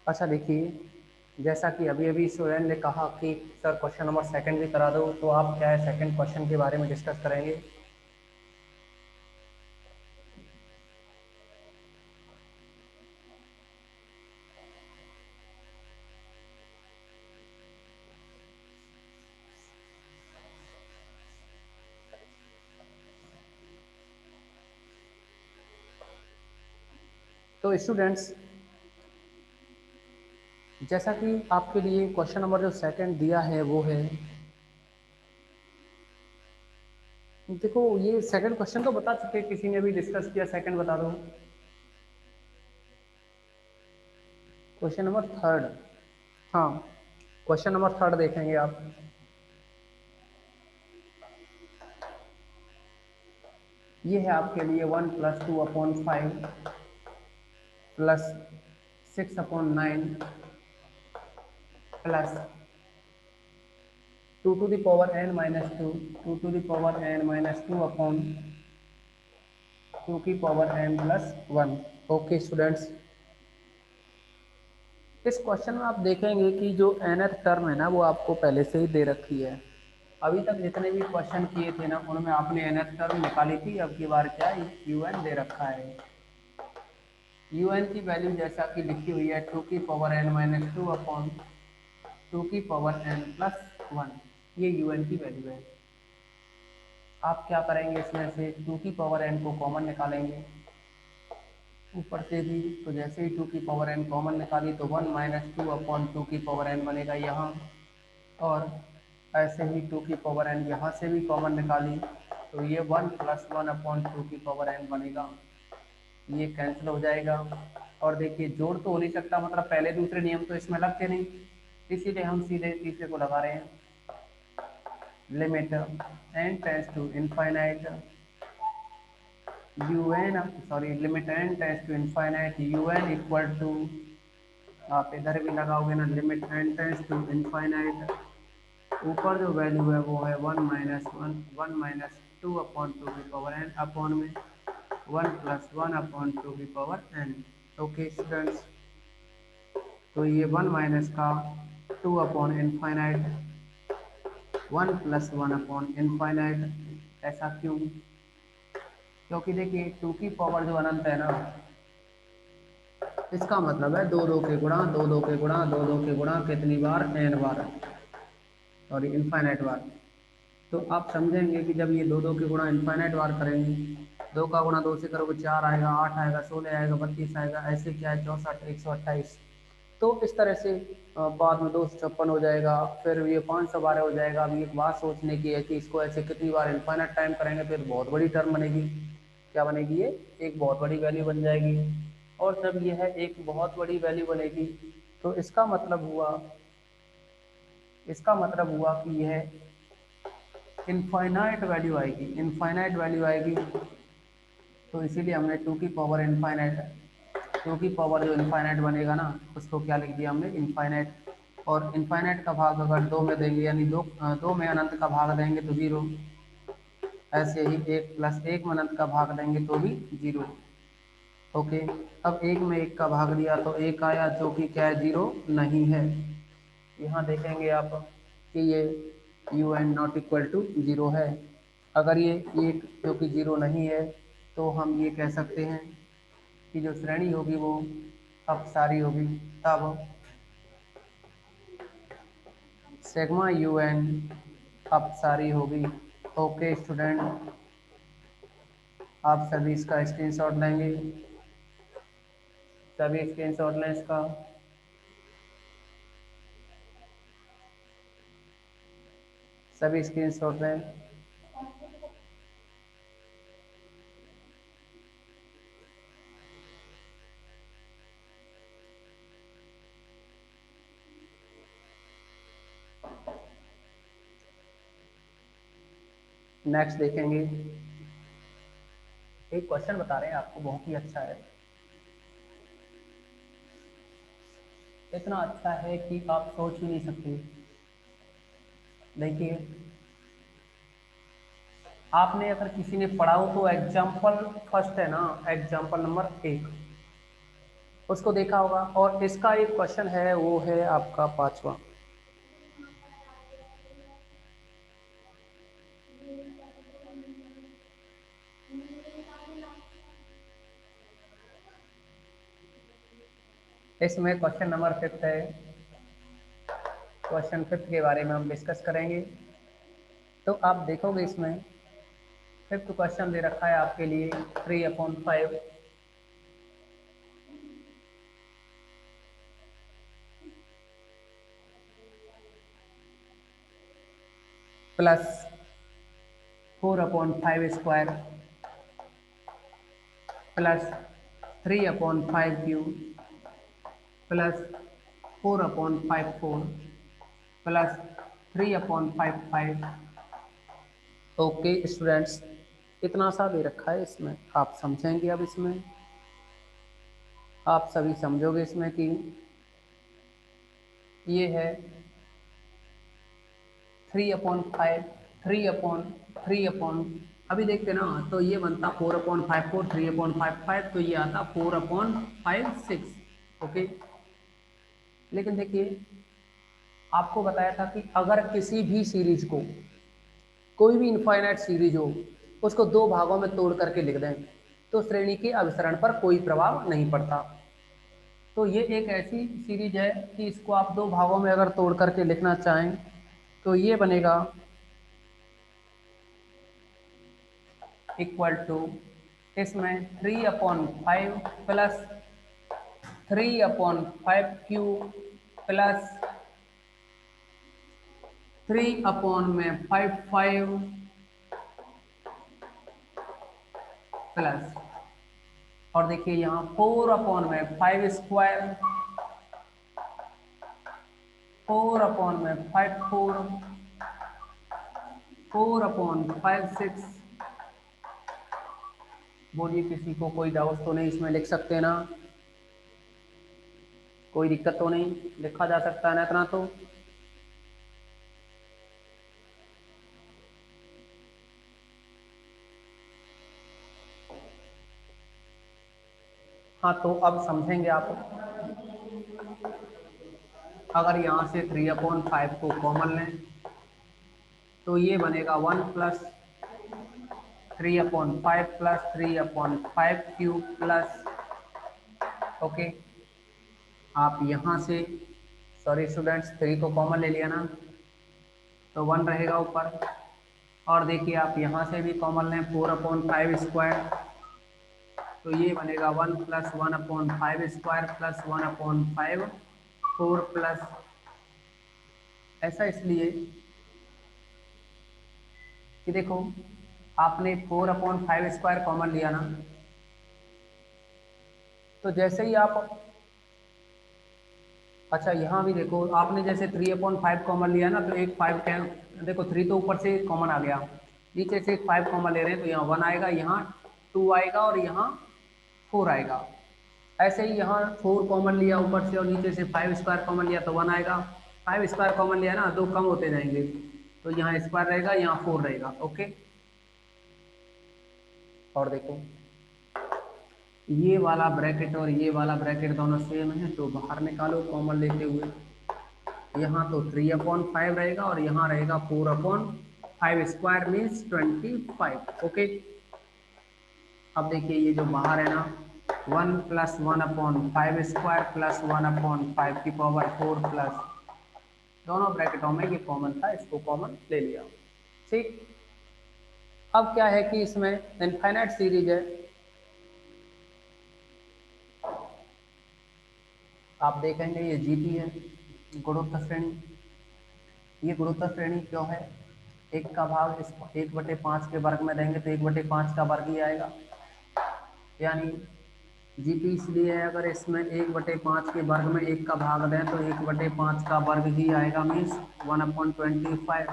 अच्छा देखिए, जैसा कि अभी अभी स्टूडेंट ने कहा कि सर क्वेश्चन नंबर सेकंड भी करा दो, तो आप क्या है सेकंड क्वेश्चन के बारे में डिस्कस करेंगे। तो स्टूडेंट्स, जैसा कि आपके लिए क्वेश्चन नंबर जो सेकंड दिया है वो है, देखो ये सेकंड क्वेश्चन तो बता चुके, किसी ने भी डिस्कस किया, सेकंड बता दो। Question number third. हाँ, क्वेश्चन नंबर थर्ड देखेंगे आप। ये है आपके लिए 1+2/5 +6/9 plus 2 to the power n-2, 2 to the power n-2/2 okay students, इस क्वेश्चन में आप देखेंगे कि जो nth टर्म है ना वो आपको पहले से ही दे रखी है। अभी तक जितने भी क्वेश्चन किए थे ना उनमें आपने nth टर्म निकाली थी, अब की बार क्या un दे रखा है। un की वैल्यू जैसा कि लिखी हुई है 2 की पावर n-2/2 की पावर n+1, ये un की वैल्यू है। आप क्या करेंगे, इसमें से 2 की पावर n को कॉमन निकालेंगे ऊपर से भी। तो जैसे ही 2 की पावर n कॉमन निकाली तो 1-2/2 की पावर n बनेगा यहाँ, और ऐसे ही 2 की पावर n यहाँ से भी कॉमन निकाली तो ये 1+1/2 की पावर n बनेगा, ये कैंसिल हो जाएगा। और देखिए जोड़ तो हो नहीं सकता, मतलब पहले दूसरे नियम तो इसमें लगते नहीं, इसीलिए हम सीधे तीसरे को लगा रहे हैं। Limit n tends to infinite limit n tends to infinite un equal to, आप इधर भी लगाओगे ना, limit n tends to infinite, ऊपर जो वैल्यू है वो है 1-2/2 की पावर n अपॉन में 1+1/2 की पावर n। ओके स्टूडेंट्स, तो ये 1 माइनस का 2/इनफाइनाइट 1+1/इनफाइनाइट। ऐसा क्यों? क्योंकि देखिए 2 की पावर जो अनंत है ना, इसका मतलब है दो दो के गुणा, दो दो के गुणा, दो दो के गुणा कितनी बार, n बार, सॉरी इनफाइनाइट बार। तो आप समझेंगे कि जब ये दो दो के गुणा इनफाइनाइट बार करेंगे, 2 का गुणा 2 से करोगे 4 आएगा, 8 आएगा, 16 आएगा, 32 आएगा, ऐसे क्या है 64, 128। तो इस तरह से बाद में 256 हो जाएगा, फिर ये 512 हो जाएगा। अब एक बात सोचने की है कि इसको ऐसे कितनी बार इनफाइनाइट टाइम करेंगे तो एक बहुत बड़ी टर्म बनेगी। क्या बनेगी ये? एक बहुत बड़ी वैल्यू बन जाएगी। और जब यह एक बहुत बड़ी वैल्यू बनेगी तो इसका मतलब हुआ कि यह इनफाइनाइट वैल्यू आएगी, इनफाइनाइट वैल्यू आएगी। तो इसीलिए हमने 2 की पावर जो इनफाइनाइट बनेगा ना उसको क्या लिख दिया हमने, इनफाइनाइट। और इनफाइनाइट का भाग अगर दो में देंगे, यानी दो में अनंत का भाग देंगे तो जीरो, ऐसे ही 1+1 में अनंत का भाग देंगे तो भी जीरो। ओके, अब एक में एक का भाग दिया तो एक आया, जो कि क्या है, जीरो नहीं है। यहाँ देखेंगे आप कि ये un ≠ 0 है। अगर ये एक जो कि जीरो नहीं है तो हम ये कह सकते हैं कि जो श्रेणी होगी वो अपसारी होगी। तब सिग्मा un अपसारी होगी। ओके स्टूडेंट, आप सभी इसका स्क्रीनशॉट लेंगे, सभी स्क्रीनशॉट लें इसका। सभी स्क्रीनशॉट लें। नेक्स्ट देखेंगे, एक क्वेश्चन बता रहे हैं आपको, बहुत ही अच्छा है, इतना अच्छा है कि आप सोच भी नहीं सकते। देखिए, आपने अगर किसी ने पढ़ा हो तो एग्जाम्पल फर्स्ट है ना, एग्जाम्पल नंबर 1, उसको देखा होगा। और इसका एक क्वेश्चन है, वो है आपका 5वां। इसमें क्वेश्चन नंबर 5 है। क्वेश्चन 5 के बारे में हम डिस्कस करेंगे। तो आप देखोगे इसमें 5th क्वेश्चन दे रखा है आपके लिए 3/5 plus 4/5 square plus 3/5 cube plus 4/4 plus 3/5। Okay students, इतना सा दे रखा है इसमें, आप समझेंगे। अब इसमें आप सभी समझोगे इसमें कि ये है 3/5, 3/3 अभी देखते ना, तो ये बनता 4/5 3/5, तो ये आता 4/5 ओके। लेकिन देखिए, आपको बताया था कि अगर किसी भी सीरीज को, कोई भी इनफाइनाइट सीरीज हो, उसको दो भागों में तोड़ करके लिख दें तो श्रेणी के अभिसरण पर कोई प्रभाव नहीं पड़ता। तो ये एक ऐसी सीरीज है कि इसको आप दो भागों में अगर तोड़ करके लिखना चाहें तो ये बनेगा इक्वल टू, इसमें 3/5 प्लस 3/5 क्यूब प्लस 3/5 प्लस, और देखिए यहाँ 4/5 स्क्वायर 4/5 4/5 बोलिए, किसी को कोई डाउट तो नहीं? इसमें लिख सकते हैं ना, कोई दिक्कत तो नहीं, लिखा जा सकता है ना इतना तो। हाँ, तो अब समझेंगे आप। अगर यहाँ से 3/5 को कॉमन लें तो ये बनेगा 1 plus 3/5 plus 3/5 cube plus, okay. आप यहाँ से, सॉरी स्टूडेंट्स, 3 को कॉमन ले लिया ना, तो 1 रहेगा ऊपर। और देखिए आप यहाँ से भी कॉमन लें 4/5 स्क्वायर, तो ये बनेगा 1 प्लस 1/5 स्क्वायर प्लस 1/5 4 प्लस, ऐसा इसलिए कि देखो, आपने 4/5 स्क्वायर कॉमन लिया ना, तो जैसे ही आप, अच्छा यहाँ भी देखो, आपने जैसे 3/5 कॉमन लिया ना, तो एक 5 कैन, देखो 3 तो ऊपर से कॉमन आ गया, नीचे से एक 5 कॉमन ले रहे हैं तो यहाँ 1 आएगा, यहाँ 2 आएगा और यहाँ 4 आएगा। ऐसे ही यहाँ 4 कॉमन लिया ऊपर से और नीचे से 5 स्क्वायर कॉमन लिया तो 1 आएगा। 5 स्क्वायर कॉमन लिया ना, दो कम होते जाएंगे, तो यहाँ स्क्वायर रहेगा, यहाँ 4 रहेगा, ओके। और देखो, ये वाला ब्रैकेट और ये वाला ब्रैकेट दोनों सेम है, तो बाहर निकालो कॉमन लेते हुए। यहाँ तो 3/5 रहेगा और यहाँ रहेगा 4/5 स्क्वायर मीन्स 25, ओके। अब देखिए ये जो बाहर है ना, 1 प्लस 1/5 स्क्वायर प्लस 1/5 की पावर 4 प्लस, दोनों ब्रैकेटों में ये कॉमन था, इसको कॉमन ले लिया, ठीक। अब क्या है कि इसमें इनफाइनाइट सीरीज है, आप देखेंगे ये जीती है गुणोत्तर श्रेणी। ये गुणोत्तर श्रेणी क्यों है? एक का भाग इस 1/5 के वर्ग में देंगे तो 1/5 का वर्ग ही आएगा, यानी जीपी इसलिए है, अगर इसमें 1/5 के वर्ग में 1 का भाग दें तो 1/5 का वर्ग ही आएगा, मीन्स 1/25।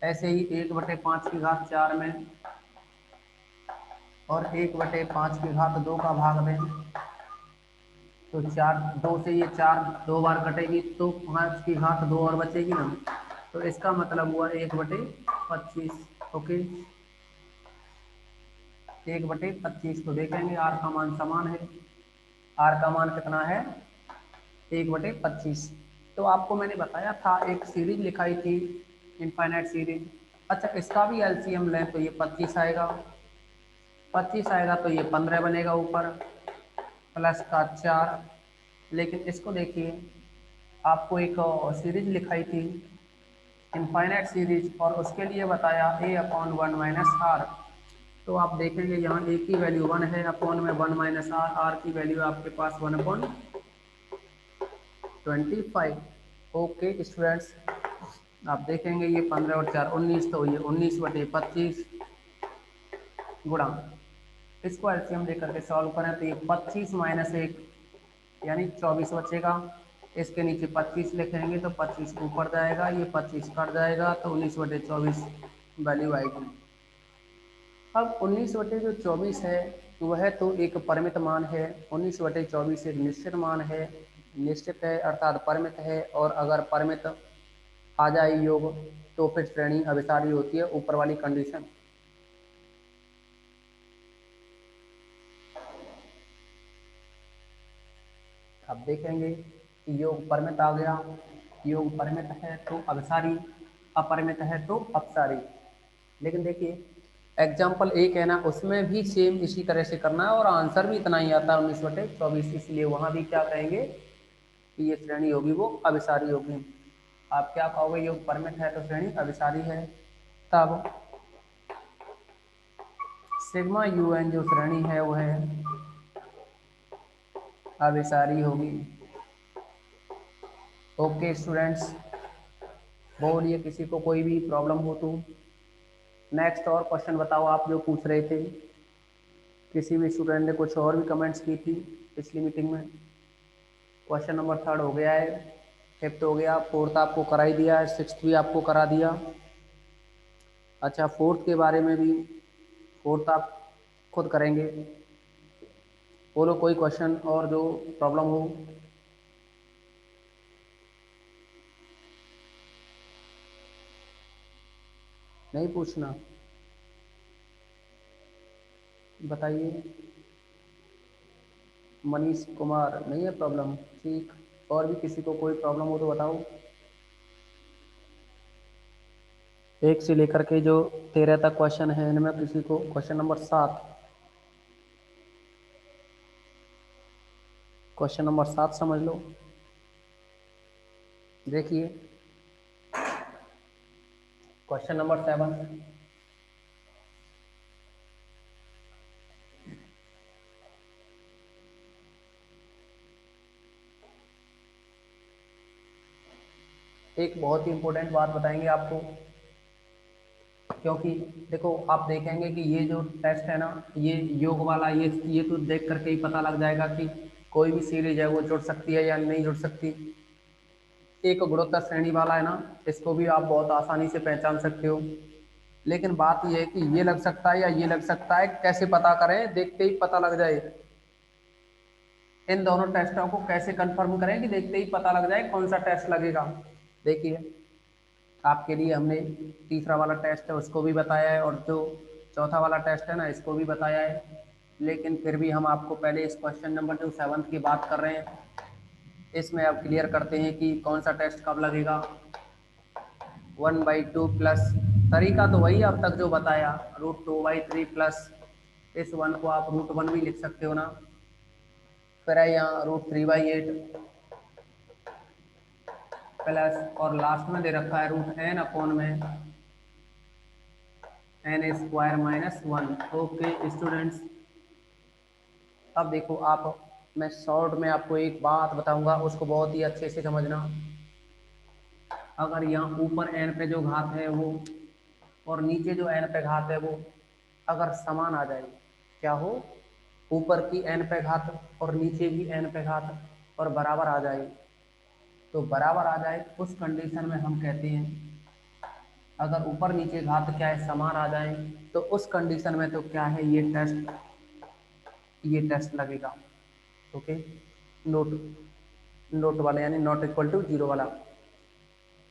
ऐसे ही 1/5 की घात 4 में और 1/5 की घात 2 का भाग दें तो 4, 2 से ये 4 दो बार कटेगी तो 5 की घात 2 और बचेगी ना, तो इसका मतलब हुआ 1/25, ओके। 1/25 तो देखेंगे आर का मान समान है, आर का मान कितना है 1/25। तो आपको मैंने बताया था एक सीरीज लिखाई थी इनफाइनाइट सीरीज। अच्छा इसका भी एलसीएम लें तो ये 25 आएगा, 25 आएगा तो ये 15 बनेगा ऊपर प्लस का 4। लेकिन इसको देखिए आपको एक सीरीज लिखाई थी इनफाइनाइट सीरीज और उसके लिए बताया a/1 माइनस आर। तो आप देखेंगे यहाँ ए की वैल्यू 1 है, अपॉन में 1 माइनस आर, आर की वैल्यू आपके पास 1/25। ओके स्टूडेंट्स, आप देखेंगे ये 15 और 4 19, तो ये 19/25 गुणा, इसको एलसीएम लेकर के सॉल्व करें तो ये 25 माइनस 1 यानी 24 बचेगा। इसके नीचे 25 लिखेंगे तो 25 ऊपर जाएगा, ये 25 कट जाएगा तो 19/24 वैल्यू आएगी। अब 19/24 है वह तो एक परिमित मान है, 19/24 एक निश्चित मान है, निश्चित है अर्थात परिमित है। और अगर परिमित आ जाए योग तो फिर श्रेणी अभिसारी होती है, ऊपर वाली कंडीशन। अब देखेंगे कि योग परिमित आ गया, योग परिमित है तो अभिसारी, अपरिमित है तो अपसारी। लेकिन देखिए एग्जाम्पल एक है ना, उसमें भी सेम इसी तरह से करना है और आंसर भी इतना ही आता है 19/24, इसलिए वहां भी क्या कहेंगे कि ये श्रेणी होगी वो अभिसारी होगी। आप क्या कहोगे योग परिमित है तो श्रेणी अभिसारी है, तब सिग्मा UN जो श्रेणी है वह अभिसारी होगी। ओके स्टूडेंट्स, बोलिए किसी को कोई भी प्रॉब्लम हो तो। नेक्स्ट और क्वेश्चन बताओ आप जो पूछ रहे थे, किसी भी स्टूडेंट ने कुछ और भी कमेंट्स की थी पिछली मीटिंग में। क्वेश्चन नंबर 3 हो गया है, 5th हो गया, 4th आपको करा ही दिया है, 6th भी आपको करा दिया। अच्छा 4th के बारे में भी, 4th आप खुद करेंगे। बोलो कोई क्वेश्चन और जो प्रॉब्लम हो। नहीं पूछना, बताइए। मनीष कुमार नहीं है प्रॉब्लम, ठीक। और भी किसी को कोई प्रॉब्लम हो तो बताओ। 1 से लेकर के जो 13 तक क्वेश्चन है इनमें किसी को क्वेश्चन नंबर 7, क्वेश्चन नंबर 7 समझ लो। देखिए क्वेश्चन नंबर 7, एक बहुत ही इंपॉर्टेंट बात बताएंगे आपको, क्योंकि देखो आप देखेंगे कि ये जो टेस्ट है ना, ये योग वाला, ये तो देख करके ही पता लग जाएगा कि कोई भी सीरीज है वो जुड़ सकती है या नहीं जुड़ सकती। एक गुणोत्तर श्रेणी वाला है ना, इसको भी आप बहुत आसानी से पहचान सकते हो। लेकिन बात यह है कि ये लग सकता है या ये लग सकता है, कैसे पता करें, देखते ही पता लग जाए। इन दोनों टेस्टों को कैसे कंफर्म करें कि देखते ही पता लग जाए कौन सा टेस्ट लगेगा। देखिए आपके लिए हमने तीसरा वाला टेस्ट है उसको भी बताया है, और जो चौथा वाला टेस्ट है ना इसको भी बताया है। लेकिन फिर भी हम आपको पहले इस क्वेश्चन नंबर जो 7 की बात कर रहे हैं इसमें अब क्लियर करते हैं कि कौन सा टेस्ट कब लगेगा। 1/2 प्लस, तरीका तो वही अब तक जो बताया, √2/3 प्लस, इस 1 को आप √1 भी लिख सकते हो ना। फिर है यहाँ √3/8 प्लस, और लास्ट में दे रखा है √n/में n² - 1। ओके स्टूडेंट्स, अब देखो आप, मैं शॉर्ट में आपको एक बात बताऊंगा उसको बहुत ही अच्छे से समझना। अगर यहाँ ऊपर n पे जो घात है वो और नीचे जो n पे घात है वो अगर समान आ जाए, क्या हो, ऊपर की n पे घात और नीचे की n पे घात और बराबर आ जाए, तो बराबर आ जाए उस कंडीशन में हम कहते हैं, अगर ऊपर नीचे घात क्या है समान आ जाए तो उस कंडीशन में तो क्या है, ये टेस्ट लगेगा। ओके, नोट, नोट वाला यानी नॉट इक्वल टू 0 वाला।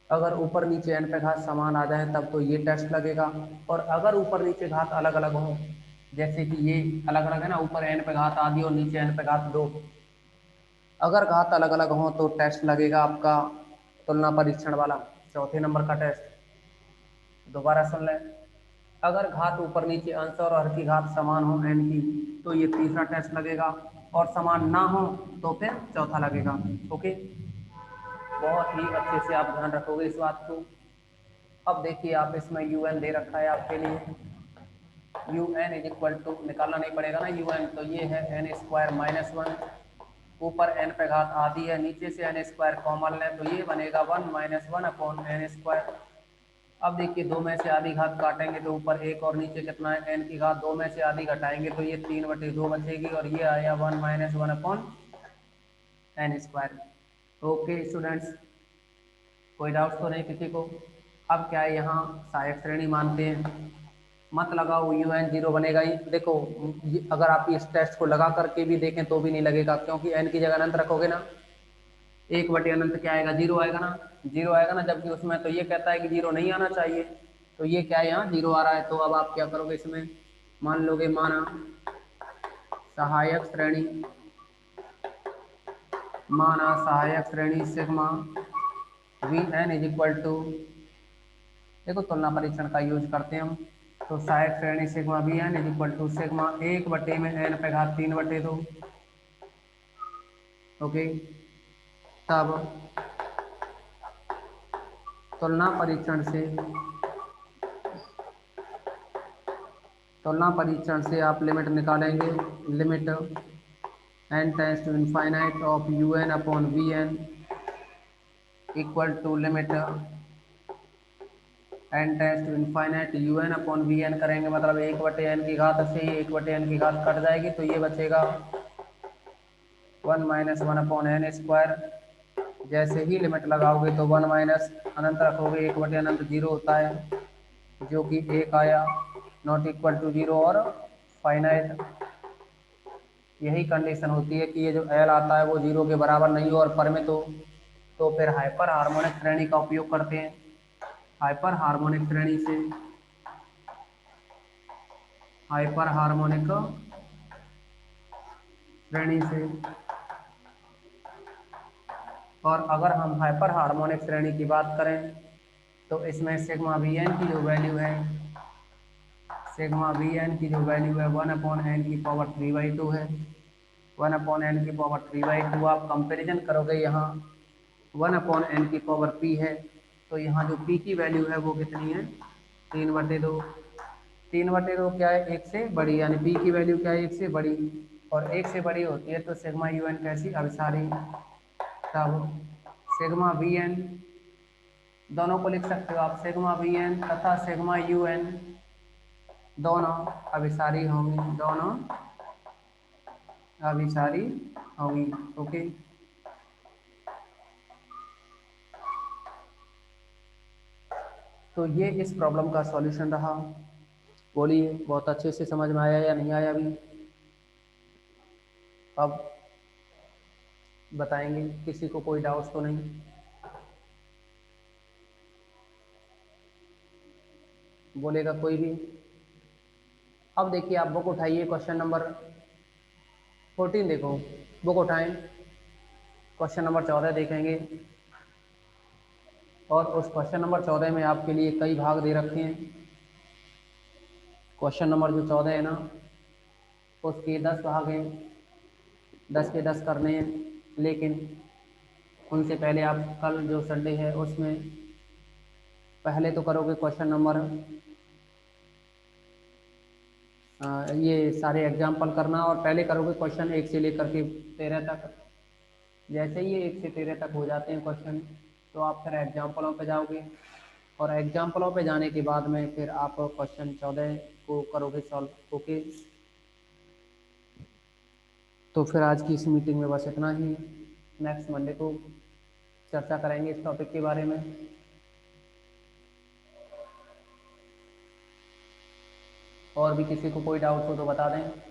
अगर ऊपर नीचे n पे घात समान आ जाए तब तो ये टेस्ट लगेगा। और अगर ऊपर नीचे घात अलग अलग हो, जैसे कि ये अलग अलग है ना, ऊपर n पे घात आधी और नीचे n पे घात 2, अगर घात अलग अलग हों तो टेस्ट लगेगा आपका तुलना परीक्षण वाला, चौथे नंबर का टेस्ट। दोबारा सुन लें, अगर घात ऊपर नीचे अंश और हर की घात समान हो n की तो ये तीसरा टेस्ट लगेगा, और समान ना हो तो फिर चौथा लगेगा। ओके, बहुत ही अच्छे से आप ध्यान रखोगे इस बात को। अब देखिए आप इसमें un दे रखा है आपके लिए, un इज इक्वल टू, निकालना नहीं पड़ेगा ना un, तो ये है n स्क्वायर माइनस वन, ऊपर n पे घात आधी है, नीचे से n स्क्वायर कॉमन लें तो ये बनेगा 1 minus one upon n square. अब देखिए दो में से आधी घात काटेंगे तो ऊपर एक और नीचे कितना है n की घात, दो में से आधी घटाएंगे तो ये 3/2 बचेगी, और ये आया 1 minus one upon n square. Okay students, कोई डाउट तो नहीं किसी को? अब क्या है, यहाँ सहायक श्रेणी मानते हैं, मत लगाओ, un जीरो बनेगा ही। देखो अगर आप इस टेस्ट को लगा करके भी देखें तो भी नहीं लगेगा, क्योंकि n की जगह अनंत रखोगे ना, 1/अनंत क्या आएगा, जीरो आएगा ना, जीरो आएगा ना, जबकि उसमें तो ये कहता है कि जीरो नहीं आना चाहिए, तो ये क्या है यहाँ जीरो आ रहा है। तो अब आप क्या करोगे, इसमें मान लोगे, माना सहायक श्रेणी, माना सहायक श्रेणी sigma V N is equal to, देखो तुलना परीक्षण का यूज करते हैं हम, तो सहायक श्रेणी sigma V N is equal to sigma 1/n/3/2। Okay, तब तुलना परीक्षण से, तुलना परीक्षण से आप लिमिट निकालेंगे, limit n tends to infinite of un upon V N equal to limit n tends to infinite un upon V N करेंगे, मतलब 1/n की घात से ही 1/n की घात कट जाएगी, तो ये बचेगा 1 minus one upon n square. जैसे ही लिमिट लगाओगे तो 1 माइनस अनंत रखोगे, 1/अनंत जीरो होता है, जो कि एक आया, नॉट इक्वल टू जीरो और फाइनाइट। यही कंडीशन होती है कि ये जो एल आता है वो जीरो के बराबर नहीं हो और परिमित हो, तो फिर हाइपर हार्मोनिक श्रेणी का उपयोग करते हैं। हाइपर हार्मोनिक श्रेणी से, हाइपर हार्मोनिक श्रेणी से, और अगर हम हाइपर हार्मोनिक श्रेणी की बात करें तो इसमें सिग्मा वी एन की जो वैल्यू है, सिग्मा वी एन की जो वैल्यू है 1/n⁴ है, 1/n⁴ आप कंपेरिजन करोगे, यहाँ 1/n⁴p है, तो यहाँ जो p की वैल्यू है वो कितनी है, 3/2। 3/2 क्या है, एक से बड़ी, यानी p की वैल्यू क्या है, एक से बड़ी, और एक से बड़ी होती है तो सिग्मा यू एन कैसी, अभिसारी। तब सिग्मा वी एन, दोनों को लिख सकते हो आप, सिग्मा वी एन तथा सिग्मा यू एन दोनों अभिसारी होंगी, दोनों अभिसारी होंगी। ओके, तो ये इस प्रॉब्लम का सॉल्यूशन रहा। बोलिए, बहुत अच्छे से समझ में आया या नहीं आया अभी? अब बताएंगे, किसी को कोई डाउट तो नहीं? बोलेगा कोई भी? अब देखिए आप बुक उठाइए, क्वेश्चन नंबर 14 देखो, बुक उठाएं, क्वेश्चन नंबर 14 देखेंगे, और उस क्वेश्चन नंबर 14 में आपके लिए कई भाग दे रखे हैं। क्वेश्चन नंबर जो 14 है ना, उसके 10 भाग हैं, 10 के 10 करने हैं, लेकिन उनसे पहले आप कल जो संडे है उसमें पहले तो करोगे क्वेश्चन नंबर, ये सारे एग्जाम्पल करना, और पहले करोगे क्वेश्चन 1 से लेकर के 13 तक। जैसे ही ये 1 से 13 तक हो जाते हैं क्वेश्चन, तो आप फिर एग्जाम्पलों पे जाओगे, और एग्जाम्पलों पे जाने के बाद में फिर आप क्वेश्चन 14 को करोगे सॉल्व। ओके, तो फिर आज की इस मीटिंग में बस इतना ही। नेक्स्ट मंडे को चर्चा करेंगे इस टॉपिक के बारे में। और भी किसी को कोई डाउट हो तो बता दें।